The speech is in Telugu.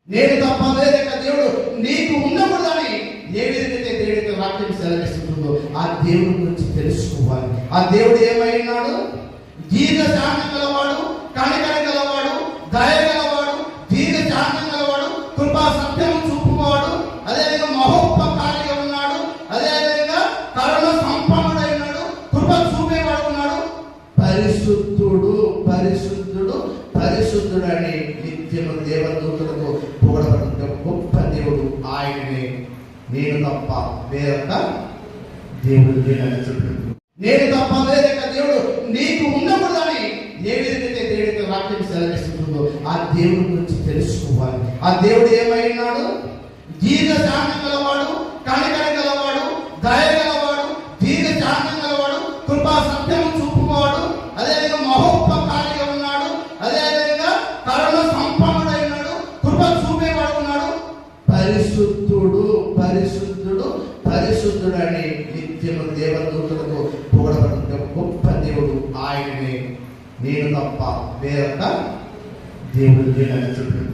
నేను తప్ప వేరే దేవుడు నీకు ఉండకూడదని ఏ విధంగా దేవుడికి వాక్యం సెలవిస్తుందో ఆ దేవుడి గురించి తెలుసుకోవాలి. ఆ దేవుడు ఏమైనాడు? దీర్ఘశాంతం గలవాడు, కనికరం గలవాడు, దయ గలవాడు, దీర్ఘశాంతం గలవాడు, కృపా సత్యం చూపువాడు, అదేవిధంగా మహోపకారిగా ఉన్నాడు, అదేవిధంగా కరుణ సంపన్నుడై ఉన్నాడు, కృప చూపేవాడు ఉన్నాడు. పరిశుద్ధుడు పరిశుద్ధుడు పరిశుద్ధుడు అని నిత్యము దేవదూతలతో పొగడబడిన గొప్ప దేవుడు ఆయననే. నేను తప్ప వేరొక దేవుడు లేడని చెప్పాడు. నేను తప్ప వేరొక దేవుడు నీకు ఉండకూడదని ఏ విధంగా దేవుడికి వాక్యం సెలవిస్తుందో ఆ దేవుడి గురించి తెలుసుకోవాలి. ఆ దేవుడు ఏమైనాడు? దీర్ఘశాంతం గలవాడు, కనికరం గలవాడు, దయ గలవాడు, దీర్ఘశాంతం గలవాడు, కృపా సత్యం చూపువాడు, అదేవిధంగా మహోపకారిగా ఉన్నాడు, అదేవిధంగా కరుణ సంపన్నుడై ఉన్నాడు, కృప చూపేవాడు ఉన్నాడు. పరిశుద్ధుడు పరిశుద్ధుడు పరిశుద్ధుడు అని నిత్యము దేవదూతలతో పొగడబడిన గొప్ప దేవుడు ఆయననే. నేను తప్ప వేరొక దేవుడు లేడని చెప్పాడు.